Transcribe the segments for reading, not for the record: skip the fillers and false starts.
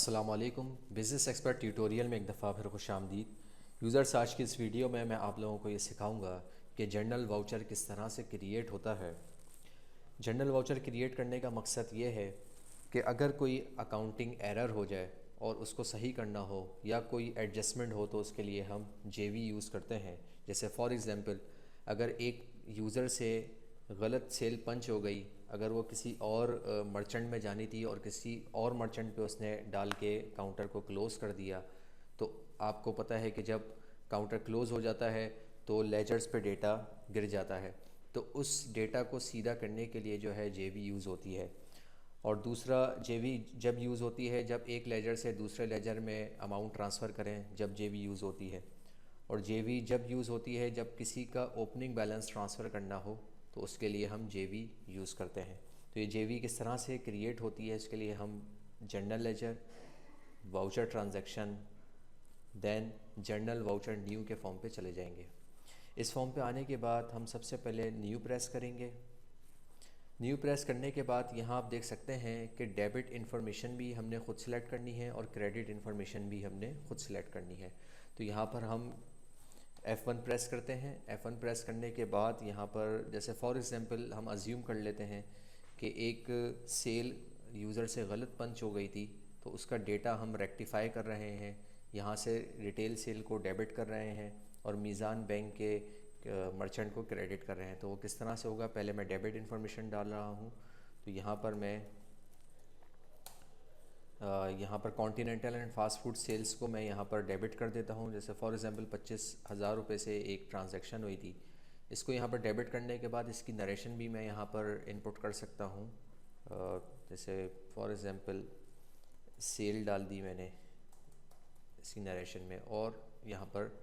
अस्सलामुअलैकुम। Business expert tutorial में एक दफ़ा फिर खुश आमदीद। यूज़र्स, आज की इस वीडियो में मैं आप लोगों को ये सिखाऊंगा कि जर्नल वाउचर किस तरह से क्रिएट होता है। जर्नल वाउचर क्रिएट करने का मकसद ये है कि अगर कोई अकाउंटिंग एरर हो जाए और उसको सही करना हो या कोई एडजस्टमेंट हो तो उसके लिए हम जेवी यूज़ करते हैं। जैसे फॉर एग्ज़ाम्पल, अगर एक यूज़र से गलत सेल पंच हो गई, अगर वो किसी और मर्चेंट में जानी थी और किसी और मर्चेंट पे उसने डाल के काउंटर को क्लोज़ कर दिया, तो आपको पता है कि जब काउंटर क्लोज़ हो जाता है तो लेजर्स पे डेटा गिर जाता है। तो उस डेटा को सीधा करने के लिए जो है जेवी यूज़ होती है। और दूसरा, जेवी जब यूज़ होती है जब एक लेजर से दूसरे लेजर में अमाउंट ट्रांसफ़र करें, जब जेवी यूज़ होती है। और जेवी जब यूज़ होती है जब किसी का ओपनिंग बैलेंस ट्रांसफ़र करना हो, तो उसके लिए हम जेवी यूज़ करते हैं। तो ये जेवी किस तरह से क्रिएट होती है, इसके लिए हम journal ledger, voucher transaction, then journal voucher new के फॉर्म पे चले जाएंगे। इस फॉर्म पे आने के बाद हम सबसे पहले न्यू प्रेस करेंगे। न्यू प्रेस करने के बाद यहाँ आप देख सकते हैं कि डेबिट इन्फॉर्मेशन भी हमने ख़ुद सेलेक्ट करनी है और क्रेडिट इन्फॉर्मेशन भी हमने खुद सेलेक्ट करनी है। तो यहाँ पर हम F1 प्रेस करते हैं। F1 प्रेस करने के बाद यहाँ पर जैसे फॉर एग्ज़ाम्पल हम अज्यूम कर लेते हैं कि एक सेल यूज़र से गलत पंच हो गई थी, तो उसका डेटा हम रेक्टिफाई कर रहे हैं। यहाँ से रिटेल सेल को डेबिट कर रहे हैं और मीज़ान बैंक के मर्चेंट को क्रेडिट कर रहे हैं। तो वो किस तरह से होगा, पहले मैं डेबिट इन्फॉर्मेशन डाल रहा हूँ। तो यहाँ पर मैं यहाँ पर continental and fast food sales को मैं यहाँ पर डेबिट कर देता हूँ। जैसे फॉर एग्ज़ाम्पल 25,000 रुपये से एक ट्रांजैक्शन हुई थी, इसको यहाँ पर डेबिट करने के बाद इसकी नरेशन भी मैं यहाँ पर इनपुट कर सकता हूँ। जैसे फॉर एग्ज़ाम्पल सेल डाल दी मैंने इसकी नरेशन में और यहाँ पर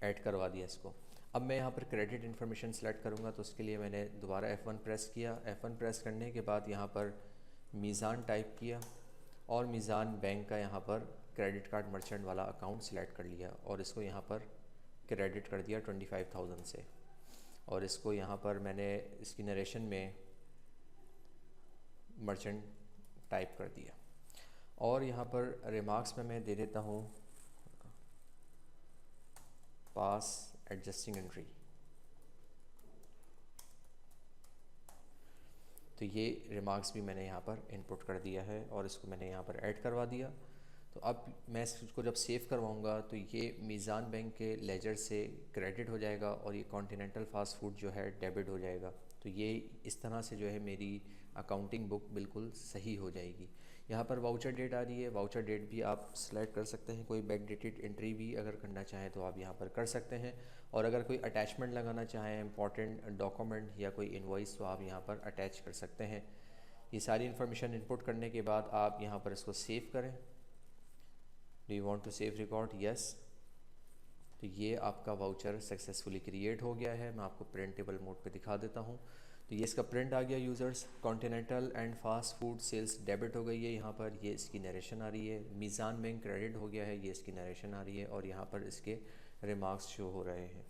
ऐड करवा दिया इसको। अब मैं यहाँ पर क्रेडिट इन्फॉर्मेशन सेलेक्ट करूँगा, तो उसके लिए मैंने दोबारा F1 प्रेस किया। F1 प्रेस करने के बाद यहाँ पर मीज़ान टाइप किया और मीज़ान बैंक का यहाँ पर क्रेडिट कार्ड मर्चेंट वाला अकाउंट सेलेक्ट कर लिया और इसको यहाँ पर क्रेडिट कर दिया 25,000 से। और इसको यहाँ पर मैंने इसकी नरेशन में मर्चेंट टाइप कर दिया और यहाँ पर रिमार्क्स में मैं दे देता हूँ पास एडजस्टिंग एंट्री। तो ये रिमार्क्स भी मैंने यहाँ पर इनपुट कर दिया है और इसको मैंने यहाँ पर ऐड करवा दिया। तो अब मैं इसको जब सेव करवाऊँगा तो ये मीज़ान बैंक के लेजर से क्रेडिट हो जाएगा और ये कॉन्टिनेंटल फास्ट फूड जो है डेबिट हो जाएगा। तो ये इस तरह से जो है मेरी अकाउंटिंग बुक बिल्कुल सही हो जाएगी। यहाँ पर वाउचर डेट आ रही है, वाउचर डेट भी आप सेलेक्ट कर सकते हैं। कोई बैक डेटेड एंट्री भी अगर करना चाहें तो आप यहाँ पर कर सकते हैं। और अगर कोई अटैचमेंट लगाना चाहें, इंपॉर्टेंट डॉक्यूमेंट या कोई इनवॉइस, तो आप यहाँ पर अटैच कर सकते हैं। ये सारी इन्फॉर्मेशन इनपुट करने के बाद आप यहाँ पर इसको सेव करें। Do you want to save record? Yes. तो ये आपका वाउचर सक्सेसफुली क्रिएट हो गया है। मैं आपको प्रिंटेबल मोड पे दिखा देता हूँ। तो ये इसका प्रिंट आ गया users. Continental and fast food sales debit हो गई है, यहाँ पर ये इसकी नरेशन आ रही है। मीज़ान बैंक क्रेडिट हो गया है, ये इसकी नरेशन आ रही है और यहाँ पर इसके रिमार्क्स शो हो रहे हैं।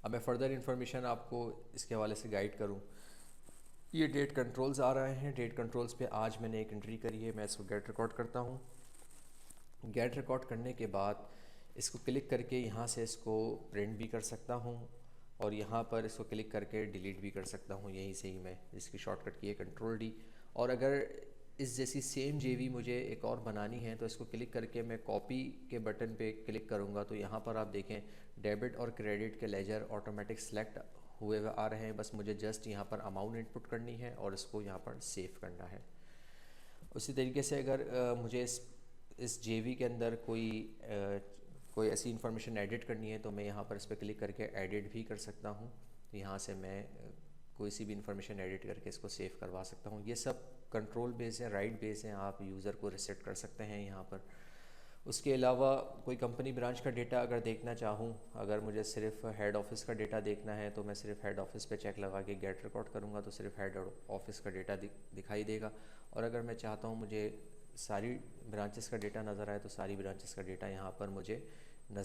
अब मैं फ़र्दर इन्फॉर्मेशन आपको इसके हवाले से गाइड करूँ। ये डेट कंट्रोल्स आ रहे हैं। डेट कंट्रोल्स पे आज मैंने एक एंट्री करी है, मैं इसको गेट रिकॉर्ड करता हूँ। गेट रिकॉर्ड करने के बाद इसको क्लिक करके यहाँ से इसको प्रिंट भी कर सकता हूँ और यहाँ पर इसको क्लिक करके डिलीट भी कर सकता हूँ। यहीं से ही मैं इसकी शॉर्टकट की है Ctrl+D। और अगर इस जैसी सेम जेवी मुझे एक और बनानी है तो इसको क्लिक करके मैं कॉपी के बटन पे क्लिक करूँगा तो यहाँ पर आप देखें डेबिट और क्रेडिट के लेजर ऑटोमेटिक सेलेक्ट हुए आ रहे हैं। बस मुझे जस्ट यहाँ पर अमाउंट इनपुट करनी है और इसको यहाँ पर सेव करना है। उसी तरीके से अगर मुझे इस जेवी के अंदर कोई ऐसी इन्फॉर्मेशन एडिट करनी है तो मैं यहाँ पर इस पर क्लिक करके एडिट भी कर सकता हूँ। तो यहाँ से मैं कोई सी भी इन्फॉर्मेशन एडिट करके इसको सेव करवा सकता हूँ। ये सब कंट्रोल बेस है, राइट बेस है, आप यूज़र को रिसेट कर सकते हैं यहाँ पर। उसके अलावा कोई कंपनी ब्रांच का डेटा अगर देखना चाहूँ, अगर मुझे सिर्फ हेड ऑफ़िस का डेटा देखना है तो मैं सिर्फ हेड ऑफ़िस पे चेक लगा के गेट रिकॉर्ड करूँगा तो सिर्फ हेड ऑफ़िस का डेटा दिखाई देगा। और अगर मैं चाहता हूँ मुझे सारी ब्रांचेस का डेटा नज़र आए तो सारी ब्रांचेस का डेटा यहाँ पर मुझे